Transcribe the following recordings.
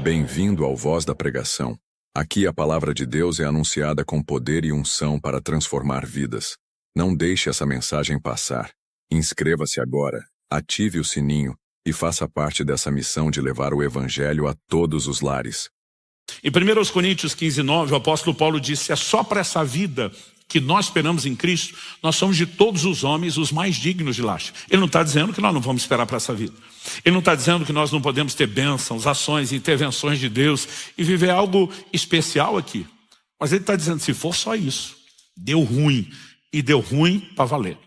Bem-vindo ao Voz da Pregação. Aqui a palavra de Deus é anunciada com poder e unção para transformar vidas. Não deixe essa mensagem passar. Inscreva-se agora, ative o sininho e faça parte dessa missão de levar o Evangelho a todos os lares. Em 1 Coríntios 15:9, o apóstolo Paulo disse: é só para essa vida que nós esperamos em Cristo, nós somos de todos os homens os mais dignos de lástima. Ele não está dizendo que nós não vamos esperar para essa vida. Ele não está dizendo que nós não podemos ter bênçãos, ações, intervenções de Deus e viver algo especial aqui. Mas ele está dizendo, se for só isso, deu ruim. E deu ruim para valer.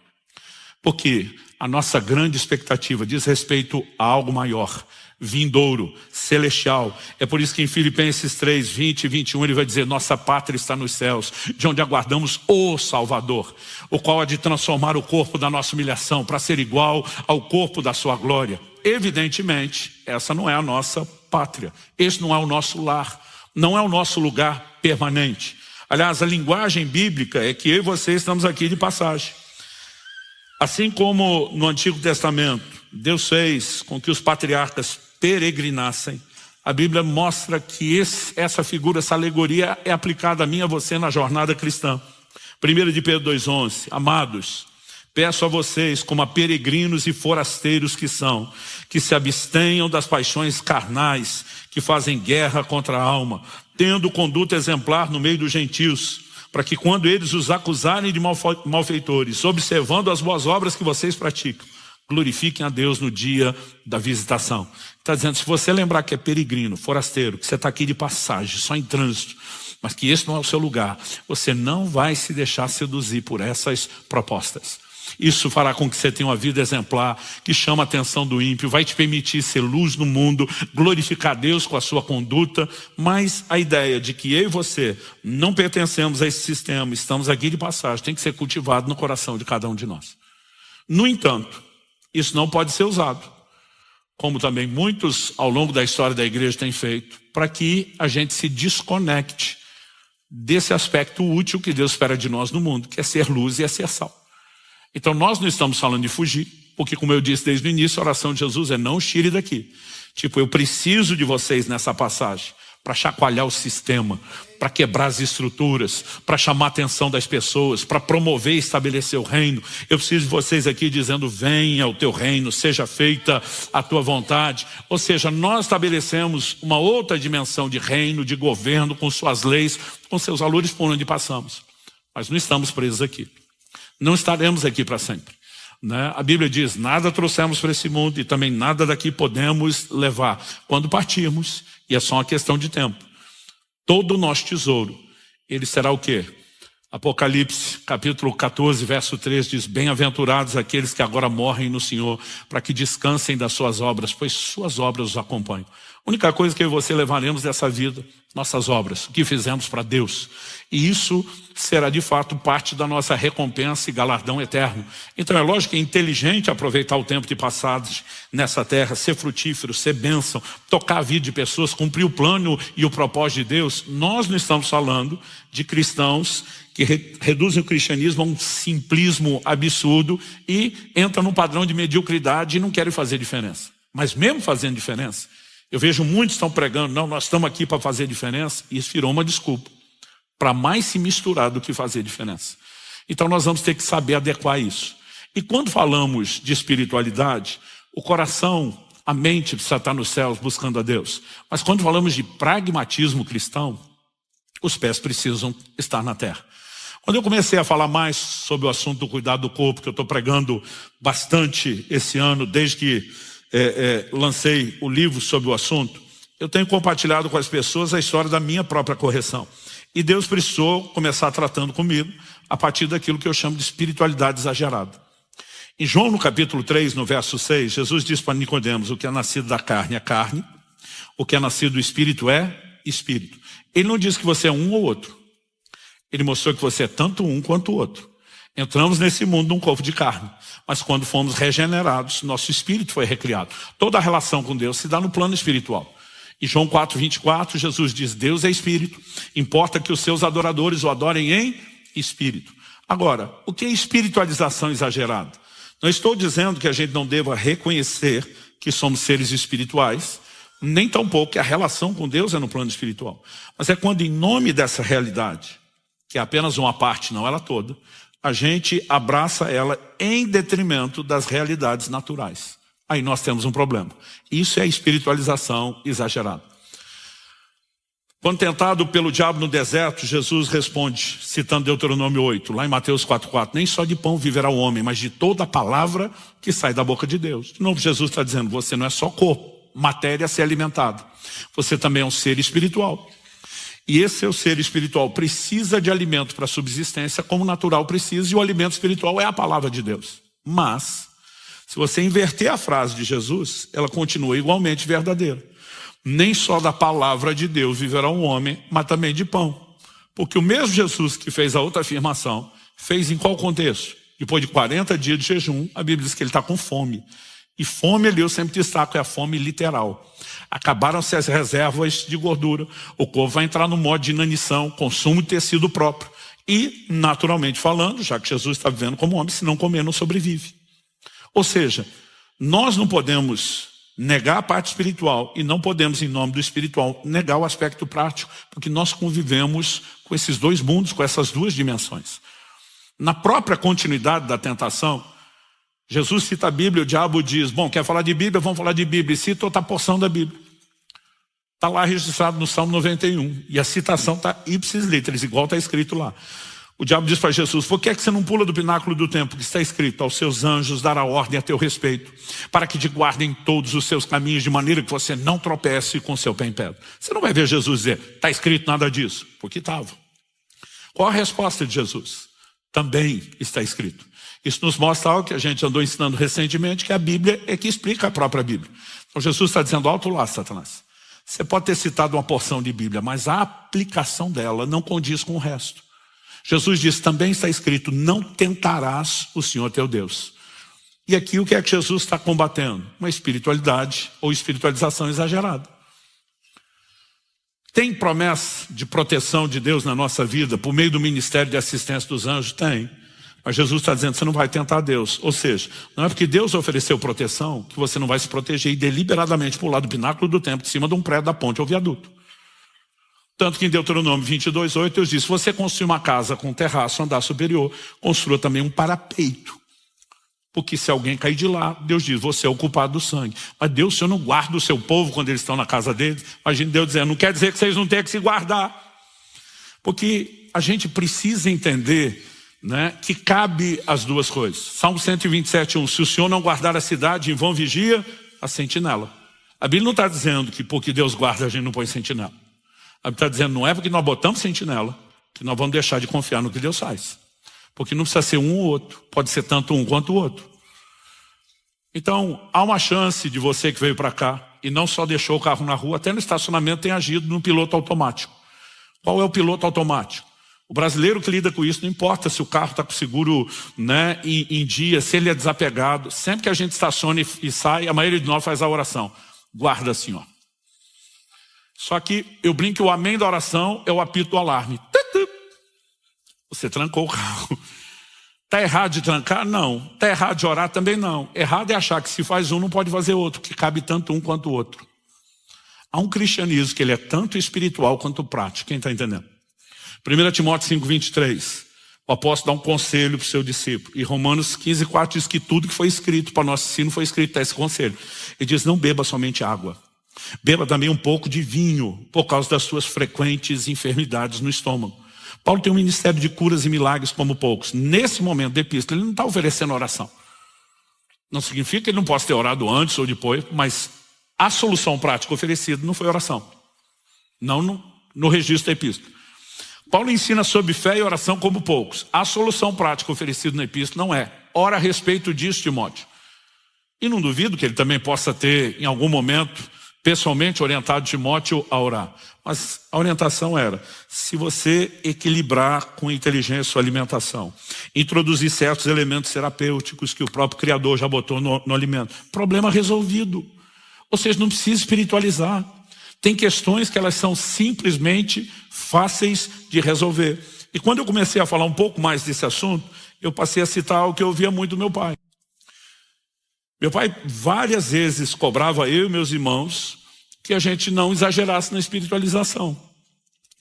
Porque a nossa grande expectativa diz respeito a algo maior, vindouro, celestial. É por isso que em Filipenses 3, 20 e 21 ele vai dizer: nossa pátria está nos céus, de onde aguardamos o Salvador, o qual há de transformar o corpo da nossa humilhação para ser igual ao corpo da sua glória. Evidentemente, essa não é a nossa pátria, esse não é o nosso lar, não é o nosso lugar permanente. Aliás, a linguagem bíblica é que eu e você estamos aqui de passagem. Assim como no Antigo Testamento, Deus fez com que os patriarcas peregrinassem, a Bíblia mostra que essa figura, essa alegoria é aplicada a mim e a você na jornada cristã. 1 de Pedro 2,11, amados, peço a vocês, como a peregrinos e forasteiros que são, que se abstenham das paixões carnais que fazem guerra contra a alma, tendo conduta exemplar no meio dos gentios, para que quando eles os acusarem de malfeitores, observando as boas obras que vocês praticam, glorifiquem a Deus no dia da visitação. Está dizendo, se você lembrar que é peregrino, forasteiro, que você está aqui de passagem, só em trânsito, mas que esse não é o seu lugar, você não vai se deixar seduzir por essas propostas. Isso fará com que você tenha uma vida exemplar, que chama a atenção do ímpio, vai te permitir ser luz no mundo, glorificar a Deus com a sua conduta, mas a ideia de que eu e você não pertencemos a esse sistema, estamos aqui de passagem, tem que ser cultivado no coração de cada um de nós. No entanto, isso não pode ser usado, como também muitos ao longo da história da igreja têm feito, para que a gente se desconecte desse aspecto útil que Deus espera de nós no mundo, que é ser luz e é ser sal. Então nós não estamos falando de fugir, porque como eu disse desde o início, a oração de Jesus é não tire daqui. Tipo, eu preciso de vocês nessa passagem para chacoalhar o sistema, para quebrar as estruturas, para chamar a atenção das pessoas, para promover e estabelecer o reino. Eu preciso de vocês aqui dizendo, venha o teu reino, seja feita a tua vontade. Ou seja, nós estabelecemos uma outra dimensão de reino, de governo, com suas leis, com seus valores por onde passamos. Mas não estamos presos aqui. Não estaremos aqui para sempre, né? A Bíblia diz, nada trouxemos para esse mundo e também nada daqui podemos levar. Quando partirmos, e é só uma questão de tempo, todo o nosso tesouro, ele será o quê? Apocalipse, capítulo 14, verso 3 diz, bem-aventurados aqueles que agora morrem no Senhor, para que descansem das suas obras, pois suas obras os acompanham. A única coisa que eu e você levaremos dessa vida, nossas obras, o que fizemos para Deus. E isso será de fato parte da nossa recompensa e galardão eterno. Então é lógico que é inteligente aproveitar o tempo de passagem nessa terra, ser frutífero, ser bênção, tocar a vida de pessoas, cumprir o plano e o propósito de Deus. Nós não estamos falando de cristãos que reduzem o cristianismo a um simplismo absurdo e entram num padrão de mediocridade e não querem fazer diferença. Mas mesmo fazendo diferença, eu vejo muitos estão pregando, não, nós estamos aqui para fazer diferença, e isso virou uma desculpa para mais se misturar do que fazer diferença. Então nós vamos ter que saber adequar isso. E quando falamos de espiritualidade, o coração, a mente precisa estar nos céus buscando a Deus. Mas quando falamos de pragmatismo cristão, os pés precisam estar na terra. Quando eu comecei a falar mais sobre o assunto do cuidado do corpo, que eu estou pregando bastante esse ano, desde que lancei o livro sobre o assunto, eu tenho compartilhado com as pessoas a história da minha própria correção. E Deus precisou começar tratando comigo a partir daquilo que eu chamo de espiritualidade exagerada. Em João, no capítulo 3, no verso 6, Jesus diz para Nicodemos, o que é nascido da carne é carne, o que é nascido do espírito é espírito. Ele não diz que você é um ou outro. Ele mostrou que você é tanto um quanto o outro. Entramos nesse mundo num corpo de carne, mas quando fomos regenerados, nosso espírito foi recriado. Toda a relação com Deus se dá no plano espiritual. Em João 4, 24, Jesus diz, Deus é espírito, importa que os seus adoradores o adorem em espírito. Agora, o que é espiritualização exagerada? Não estou dizendo que a gente não deva reconhecer que somos seres espirituais, nem tampouco que a relação com Deus é no plano espiritual. Mas é quando, em nome dessa realidade, que é apenas uma parte, não ela toda, a gente abraça ela em detrimento das realidades naturais. Aí nós temos um problema. Isso é espiritualização exagerada. Quando tentado pelo diabo no deserto, Jesus responde, citando Deuteronômio 8, lá em Mateus 4,4, nem só de pão viverá o homem, mas de toda a palavra que sai da boca de Deus. De novo, Jesus está dizendo, você não é só corpo, matéria a ser alimentada. Você também é um ser espiritual. E esse seu ser espiritual precisa de alimento para a subsistência, como o natural precisa, e o alimento espiritual é a palavra de Deus. Mas, se você inverter a frase de Jesus, ela continua igualmente verdadeira. Nem só da palavra de Deus viverá um homem, mas também de pão. Porque o mesmo Jesus que fez a outra afirmação, fez em qual contexto? Depois de 40 dias de jejum, a Bíblia diz que ele está com fome. E fome ali eu sempre destaco, é a fome literal. Acabaram-se as reservas de gordura, o corpo vai entrar no modo de inanição, consumo de tecido próprio. E, naturalmente falando, já que Jesus está vivendo como homem, se não comer não sobrevive. Ou seja, nós não podemos negar a parte espiritual e não podemos, em nome do espiritual, negar o aspecto prático, porque nós convivemos com esses dois mundos, com essas duas dimensões. Na própria continuidade da tentação, Jesus cita a Bíblia, o diabo diz, bom, quer falar de Bíblia? Vamos falar de Bíblia. E cita outra porção da Bíblia. Está lá registrado no Salmo 91. E a citação está ipsis literis, igual está escrito lá. O diabo diz para Jesus, por que é que você não pula do pináculo do templo? Que está escrito, aos seus anjos dará ordem a teu respeito, para que te guardem todos os seus caminhos, de maneira que você não tropece com seu pé em pedra. Você não vai ver Jesus dizer, está escrito nada disso, porque estava. Qual a resposta de Jesus? Também está escrito. Isso nos mostra algo que a gente andou ensinando recentemente, que a Bíblia é que explica a própria Bíblia. Então Jesus está dizendo, alto lá, Satanás. Você pode ter citado uma porção de Bíblia, mas a aplicação dela não condiz com o resto. Jesus diz, também está escrito, não tentarás o Senhor teu Deus. E aqui o que é que Jesus está combatendo? Uma espiritualidade ou espiritualização exagerada. Tem promessa de proteção de Deus na nossa vida por meio do ministério de assistência dos anjos? Tem. Mas Jesus está dizendo, você não vai tentar Deus. Ou seja, não é porque Deus ofereceu proteção que você não vai se proteger e deliberadamente pular do pináculo do templo, de cima de um prédio da ponte ou viaduto. Tanto que em Deuteronômio 22:8 Deus diz, se você construir uma casa com terraço, andar superior, construa também um parapeito. Porque se alguém cair de lá, Deus diz, você é o culpado do sangue. Mas Deus, o Senhor não guarda o seu povo quando eles estão na casa deles. Imagina Deus dizendo, não quer dizer que vocês não tenham que se guardar. Porque a gente precisa entender, né, que cabe as duas coisas. Salmo 127:1, se o Senhor não guardar a cidade, em vão vigia a sentinela. A Bíblia não está dizendo que porque Deus guarda a gente não põe sentinela. A Bíblia está dizendo, não é porque nós botamos sentinela que nós vamos deixar de confiar no que Deus faz. Porque não precisa ser um ou outro, pode ser tanto um quanto o outro. Então, há uma chance de você que veio para cá e não só deixou o carro na rua, até no estacionamento tem agido no piloto automático. Qual é o piloto automático? O brasileiro que lida com isso, não importa se o carro está com seguro, né, em dia, se ele é desapegado, sempre que a gente estaciona e sai, a maioria de nós faz a oração. Guarda, Senhor. Só que eu brinco que o amém da oração é o apito do alarme. Você trancou o carro. Está errado de trancar? Não. Está errado de orar? Também não. Errado é achar que se faz um não pode fazer outro, que cabe tanto um quanto o outro. Há um cristianismo que ele é tanto espiritual quanto prático. Quem está entendendo? 1 Timóteo 5:23. O apóstolo dá um conselho para o seu discípulo. E Romanos 15:4 diz que tudo que foi escrito para nosso ensino foi escrito para esse conselho. Ele diz, não beba somente água. Beba também um pouco de vinho, por causa das suas frequentes enfermidades no estômago. Paulo tem um ministério de curas e milagres como poucos. Nesse momento da epístola, ele não está oferecendo oração. Não significa que ele não possa ter orado antes ou depois, mas a solução prática oferecida não foi oração. Não no registro da epístola. Paulo ensina sobre fé e oração como poucos. A solução prática oferecida na epístola não é, ora a respeito disso, Timóteo. E não duvido que ele também possa ter, em algum momento, pessoalmente orientado Timóteo a orar. Mas a orientação era, se você equilibrar com inteligência sua alimentação, introduzir certos elementos terapêuticos que o próprio Criador já botou no alimento, problema resolvido. Ou seja, não precisa espiritualizar. Tem questões que elas são simplesmente fáceis de resolver. E quando eu comecei a falar um pouco mais desse assunto, eu passei a citar algo que eu ouvia muito do meu pai. Meu pai várias vezes cobrava eu e meus irmãos que a gente não exagerasse na espiritualização.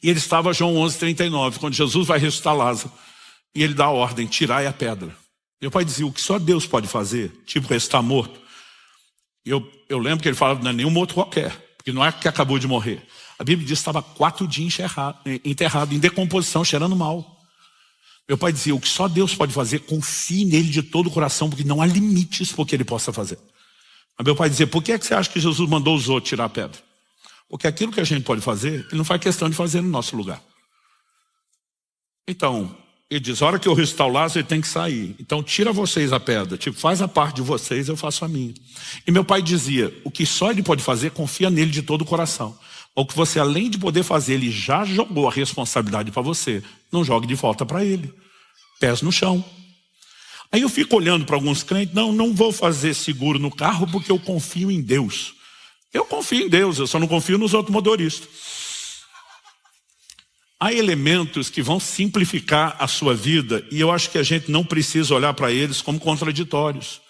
E ele estava, João 11:39, quando Jesus vai ressuscitar Lázaro, e ele dá a ordem, tirai a pedra. Meu pai dizia, o que só Deus pode fazer, tipo ressuscitar morto. Eu lembro que ele falava, não é nenhum morto qualquer, porque não é que acabou de morrer. A Bíblia diz que estava 4 dias enterrado, em decomposição, cheirando mal. Meu pai dizia, o que só Deus pode fazer, confie nele de todo o coração, porque não há limites para o que ele possa fazer. Mas meu pai dizia, por que é que você acha que Jesus mandou os outros tirar a pedra? Porque aquilo que a gente pode fazer, ele não faz questão de fazer no nosso lugar. Então, ele diz, a hora que eu ressuscitar o Lázaro, ele tem que sair. Então, tira vocês a pedra. Tipo, faz a parte de vocês, eu faço a minha. E meu pai dizia, o que só ele pode fazer, confia nele de todo o coração. Ou que você, além de poder fazer, ele já jogou a responsabilidade para você. Não jogue de volta para ele. Pés no chão. Aí eu fico olhando para alguns crentes, não vou fazer seguro no carro porque eu confio em Deus. Eu confio em Deus, eu só não confio nos outros motoristas. Há elementos que vão simplificar a sua vida e eu acho que a gente não precisa olhar para eles como contraditórios.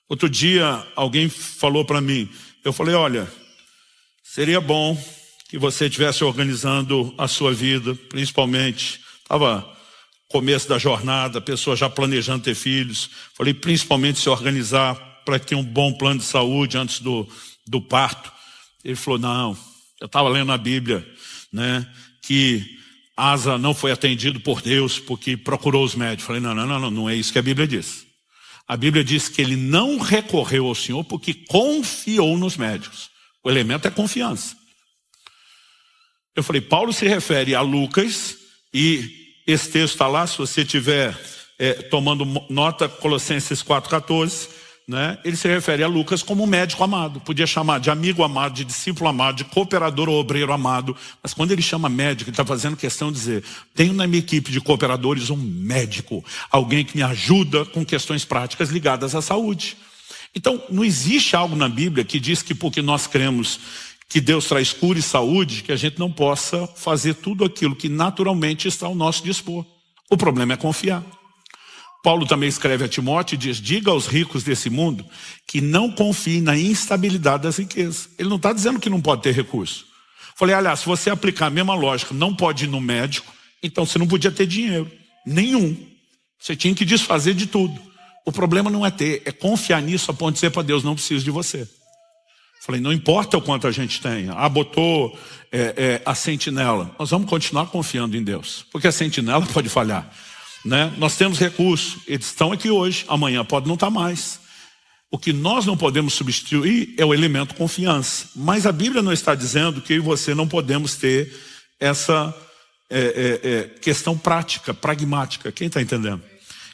Outro dia alguém falou para mim, eu falei, olha, seria bom que você estivesse organizando a sua vida, principalmente, estava começo da jornada, a pessoa já planejando ter filhos, falei, principalmente se organizar para ter um bom plano de saúde antes do parto. Ele falou, não, eu estava lendo na Bíblia, né, que Asa não foi atendido por Deus porque procurou os médicos. Falei, não é isso que a Bíblia diz. A Bíblia diz que ele não recorreu ao Senhor porque confiou nos médicos. O elemento é confiança. Eu falei, Paulo se refere a Lucas, e esse texto está lá, se você estiver tomando nota, Colossenses 4,14, né? Ele se refere a Lucas como um médico amado. Podia chamar de amigo amado, de discípulo amado, de cooperador ou obreiro amado. Mas quando ele chama médico, ele está fazendo questão de dizer, tenho na minha equipe de cooperadores um médico, alguém que me ajuda com questões práticas ligadas à saúde. Então, não existe algo na Bíblia que diz que porque nós cremos que Deus traz cura e saúde, que a gente não possa fazer tudo aquilo que naturalmente está ao nosso dispor. O problema é confiar. Paulo também escreve a Timóteo e diz, diga aos ricos desse mundo que não confiem na instabilidade das riquezas. Ele não está dizendo que não pode ter recurso. Falei, aliás, se você aplicar a mesma lógica, não pode ir no médico, então você não podia ter dinheiro. Nenhum. Você tinha que desfazer de tudo. O problema não é ter, é confiar nisso a ponto de dizer para Deus, não preciso de você. Falei, não importa o quanto a gente tenha. Botou a sentinela. Nós vamos continuar confiando em Deus. Porque a sentinela pode falhar. Né? Nós temos recursos. Eles estão aqui hoje. Amanhã pode não estar mais. O que nós não podemos substituir é o elemento confiança. Mas a Bíblia não está dizendo que eu e você não podemos ter essa questão prática, pragmática. Quem está entendendo?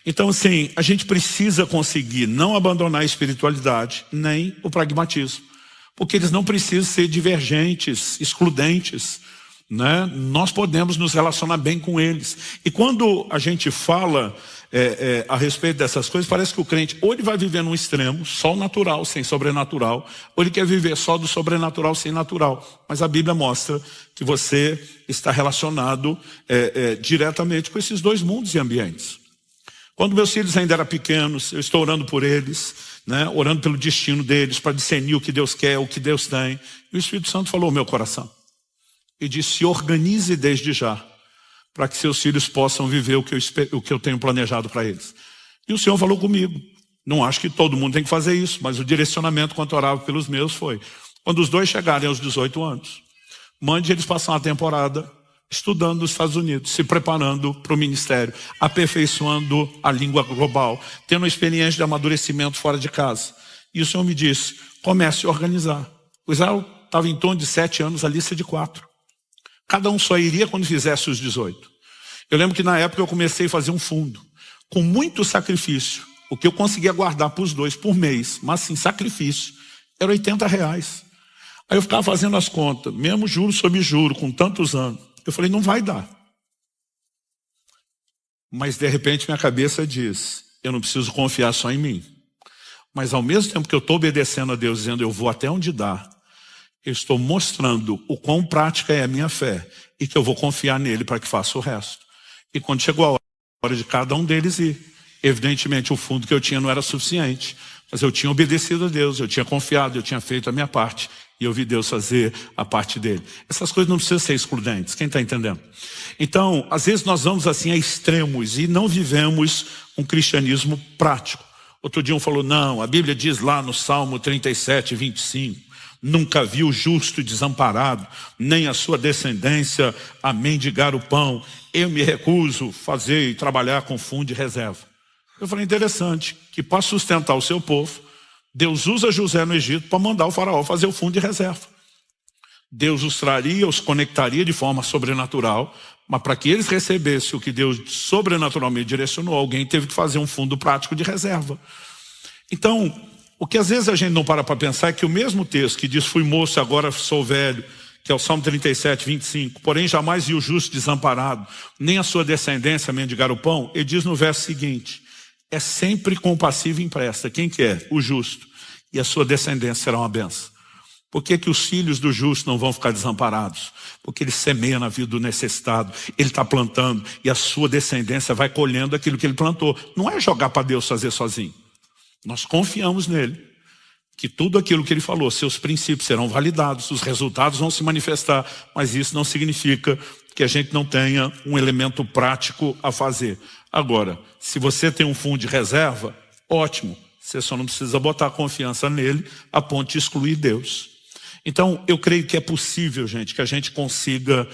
Então, assim, a gente precisa conseguir não abandonar a espiritualidade, nem o pragmatismo. Porque eles não precisam ser divergentes, excludentes, né? Nós podemos nos relacionar bem com eles. E quando a gente fala a respeito dessas coisas, parece que o crente, ou ele vai viver num extremo, só o natural, sem sobrenatural, ou ele quer viver só do sobrenatural, sem natural. Mas a Bíblia mostra que você está relacionado diretamente com esses dois mundos e ambientes. Quando meus filhos ainda eram pequenos, eu estou orando por eles, né, orando pelo destino deles, para discernir o que Deus quer, o que Deus tem. E o Espírito Santo falou ao meu coração. E disse, se organize desde já, para que seus filhos possam viver o que eu tenho planejado para eles. E o Senhor falou comigo. Não acho que todo mundo tem que fazer isso, mas o direcionamento quando orava pelos meus foi, quando os dois chegarem aos 18 anos, mande eles passar uma temporada estudando nos Estados Unidos, se preparando para o ministério, aperfeiçoando a língua global, tendo uma experiência de amadurecimento fora de casa. E o Senhor me disse, comece a organizar. O Israel estava em torno de 7 anos, a lista de 4. Cada um só iria quando fizesse os 18. Eu lembro que na época eu comecei a fazer um fundo, com muito sacrifício. O que eu conseguia guardar para os dois por mês, mas sim, sacrifício, era R$80. Aí eu ficava fazendo as contas, mesmo juro sobre juro, com tantos anos. Eu falei, não vai dar. Mas de repente minha cabeça diz, eu não preciso confiar só em mim. Mas ao mesmo tempo que eu estou obedecendo a Deus, dizendo eu vou até onde dá, eu estou mostrando o quão prática é a minha fé e que eu vou confiar nele para que faça o resto. E quando chegou a hora de cada um deles ir, evidentemente o fundo que eu tinha não era suficiente, mas eu tinha obedecido a Deus, eu tinha confiado, eu tinha feito a minha parte. E eu vi Deus fazer a parte dele. Essas coisas não precisam ser excludentes. Quem está entendendo? Então, às vezes nós vamos assim a extremos e não vivemos um cristianismo prático. Outro dia um falou, não, a Bíblia diz lá no Salmo 37, 25, nunca vi o justo desamparado, nem a sua descendência a mendigar o pão. Eu me recuso a fazer e trabalhar com fundo de reserva. Eu falei, interessante, que para sustentar o seu povo, Deus usa José no Egito para mandar o faraó fazer o fundo de reserva. Deus os traria, os conectaria de forma sobrenatural, mas para que eles recebessem o que Deus sobrenaturalmente direcionou, alguém teve que fazer um fundo prático de reserva. Então, o que às vezes a gente não para pensar é que o mesmo texto que diz, fui moço e agora sou velho, que é o Salmo 37, 25, porém jamais vi o justo desamparado, nem a sua descendência mendigar o pão, ele diz no verso seguinte, é sempre compassivo e empresta. Quem que é? O justo. E a sua descendência será uma bênção. Por que que os filhos do justo não vão ficar desamparados? Porque ele semeia na vida do necessitado, ele está plantando e a sua descendência vai colhendo aquilo que ele plantou. Não é jogar para Deus fazer sozinho. Nós confiamos nele, que tudo aquilo que ele falou, seus princípios serão validados, os resultados vão se manifestar, mas isso não significa que a gente não tenha um elemento prático a fazer. Agora, se você tem um fundo de reserva, ótimo, você só não precisa botar confiança nele a ponto de excluir Deus. Então, eu creio que é possível, gente, que a gente consiga,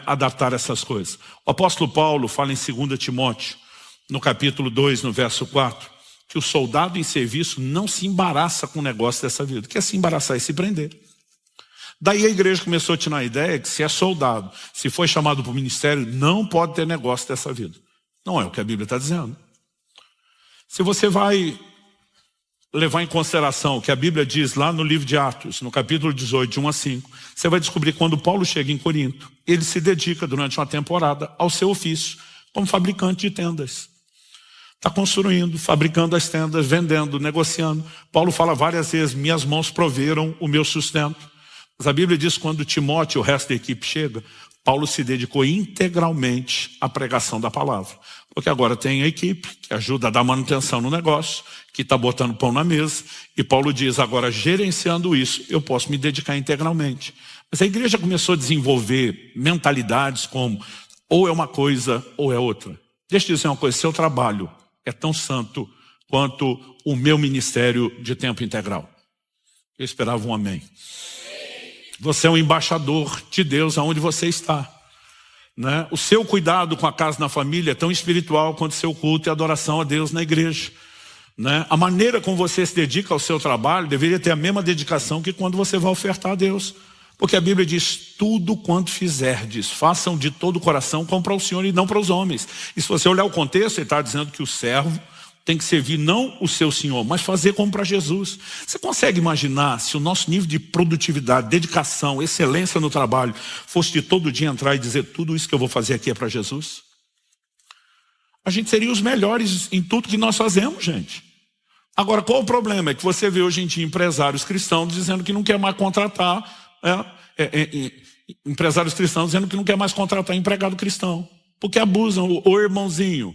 adaptar essas coisas. O apóstolo Paulo fala em 2 Timóteo, no capítulo 2, no verso 4, que o soldado em serviço não se embaraça com o negócio dessa vida. Quer se embaraçar e se prender. Daí a igreja começou a tirar a ideia que se é soldado, se foi chamado para o ministério, não pode ter negócio dessa vida. Não é o que a Bíblia está dizendo. Se você vai levar em consideração o que a Bíblia diz lá no livro de Atos, no capítulo 18, de 1 a 5, você vai descobrir que quando Paulo chega em Corinto, ele se dedica durante uma temporada ao seu ofício como fabricante de tendas. Está construindo, fabricando as tendas, vendendo, negociando. Paulo fala várias vezes, minhas mãos proveram o meu sustento. Mas a Bíblia diz que quando Timóteo e o resto da equipe chega, Paulo se dedicou integralmente à pregação da palavra. Porque agora tem a equipe que ajuda a dar manutenção no negócio, que está botando pão na mesa. E Paulo diz, agora gerenciando isso, eu posso me dedicar integralmente. Mas a igreja começou a desenvolver mentalidades como, ou é uma coisa ou é outra. Deixa eu dizer uma coisa, seu trabalho é tão santo quanto o meu ministério de tempo integral. Eu esperava um amém. Você é um embaixador de Deus aonde você está. O seu cuidado com a casa na família é tão espiritual quanto o seu culto e adoração a Deus na igreja. A maneira como você se dedica ao seu trabalho deveria ter a mesma dedicação que quando você vai ofertar a Deus. Porque a Bíblia diz, tudo quanto fizerdes, façam de todo o coração como para o Senhor e não para os homens. E se você olhar o contexto, ele está dizendo que o servo tem que servir não o seu Senhor, mas fazer como para Jesus. Você consegue imaginar se o nosso nível de produtividade, dedicação, excelência no trabalho fosse de todo dia entrar e dizer tudo isso que eu vou fazer aqui é para Jesus? A gente seria os melhores em tudo que nós fazemos, gente. Agora, qual o problema? É que você vê hoje em dia empresários cristãos dizendo que não quer mais contratar, empresários cristãos dizendo que não quer mais contratar empregado cristão, porque abusam. O irmãozinho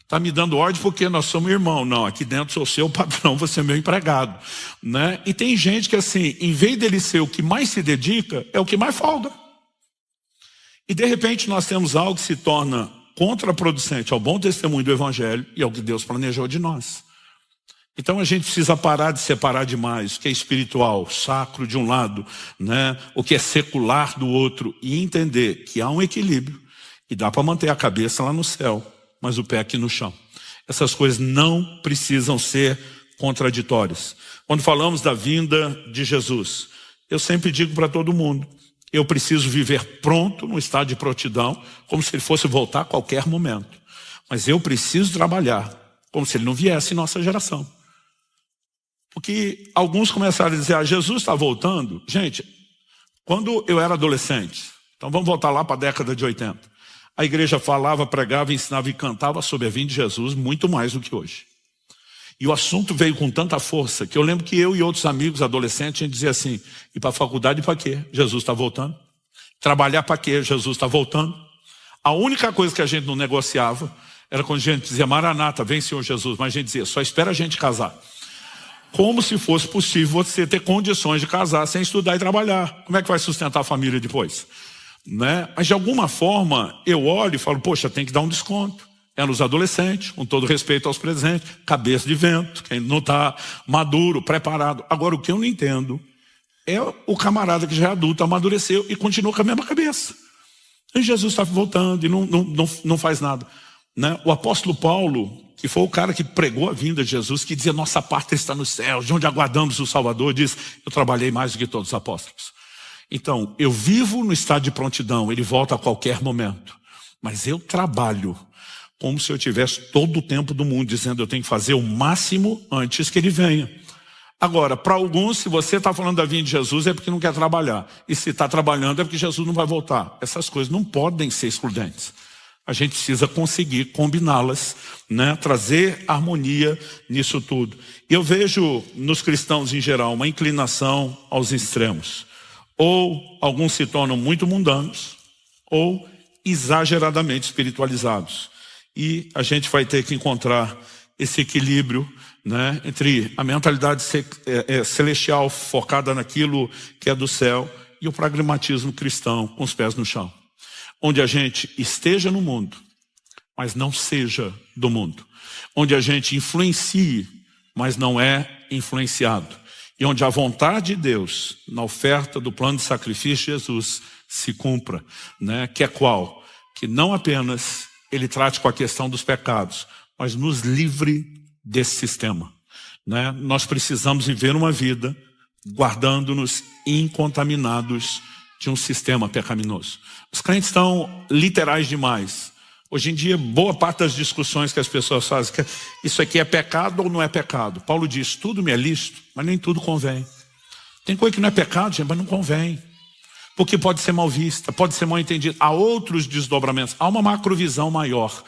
está me dando ordem porque nós somos irmãos. Não, aqui dentro sou seu patrão, você é meu empregado. E tem gente que assim, em vez dele ser o que mais se dedica, é o que mais folga. E de repente nós temos algo que se torna contraproducente ao bom testemunho do Evangelho e ao que Deus planejou de nós. Então a gente precisa parar de separar demais o que é espiritual, sacro de um lado, o que é secular do outro, e entender que há um equilíbrio e dá para manter a cabeça lá no céu, mas o pé aqui no chão. Essas coisas não precisam ser contraditórias. Quando falamos da vinda de Jesus, eu sempre digo para todo mundo, eu preciso viver pronto, no estado de prontidão, como se ele fosse voltar a qualquer momento. Mas eu preciso trabalhar como se ele não viesse em nossa geração. Porque alguns começaram a dizer, Jesus está voltando. Gente, quando eu era adolescente, então vamos voltar lá para a década de 80, a igreja falava, pregava, ensinava e cantava sobre a vinda de Jesus muito mais do que hoje. E o assunto veio com tanta força que eu lembro que eu e outros amigos adolescentes a gente dizia assim, ir para a faculdade para quê? Jesus está voltando. Trabalhar para quê? Jesus está voltando. A única coisa que a gente não negociava era quando a gente dizia, Maranata, vem Senhor Jesus, mas a gente dizia, só espera a gente casar. como se fosse possível você ter condições de casar sem estudar e trabalhar. Como é que vai sustentar a família depois? Né? Mas de alguma forma eu olho e falo, poxa, tem que dar um desconto. É nos adolescentes, com todo respeito aos presentes, cabeça de vento, quem não está maduro, preparado. Agora, o que eu não entendo é o camarada que já é adulto, amadureceu e continua com a mesma cabeça. E Jesus está voltando e não faz nada. Né? O apóstolo Paulo, que foi o cara que pregou a vinda de Jesus, que dizia, nossa pátria está no céu, de onde aguardamos o Salvador, diz, eu trabalhei mais do que todos os apóstolos. Então, eu vivo no estado de prontidão, ele volta a qualquer momento. Mas eu trabalho como se eu tivesse todo o tempo do mundo, dizendo, eu tenho que fazer o máximo antes que ele venha. Agora, para alguns, se você está falando da vinda de Jesus, é porque não quer trabalhar. E se está trabalhando, é porque Jesus não vai voltar. Essas coisas não podem ser excludentes. A gente precisa conseguir combiná-las, né? Trazer harmonia nisso tudo. E eu vejo nos cristãos em geral uma inclinação aos extremos. Ou alguns se tornam muito mundanos, ou exageradamente espiritualizados. E a gente vai ter que encontrar esse equilíbrio, né, entre a mentalidade celestial focada naquilo que é do céu e o pragmatismo cristão com os pés no chão. Onde a gente esteja no mundo, mas não seja do mundo. Onde a gente influencie, mas não é influenciado. E onde a vontade de Deus, na oferta do plano de sacrifício de Jesus, se cumpra, né? Que é qual? Que não apenas ele trate com a questão dos pecados, mas nos livre desse sistema, né? Nós precisamos viver uma vida guardando-nos incontaminados de um sistema pecaminoso. Os crentes estão literais demais. Hoje em dia, boa parte das discussões que as pessoas fazem, que isso aqui é pecado ou não é pecado? Paulo diz, tudo me é lícito, mas nem tudo convém. Tem coisa que não é pecado, gente, mas não convém. Porque pode ser mal vista, pode ser mal entendida. Há outros desdobramentos, há uma macrovisão maior.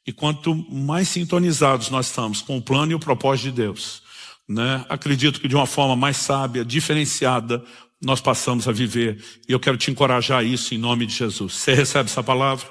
E quanto mais sintonizados nós estamos com o plano e o propósito de Deus, né? Acredito que de uma forma mais sábia, diferenciada, nós passamos a viver. E eu quero te encorajar a isso em nome de Jesus. Você recebe essa palavra?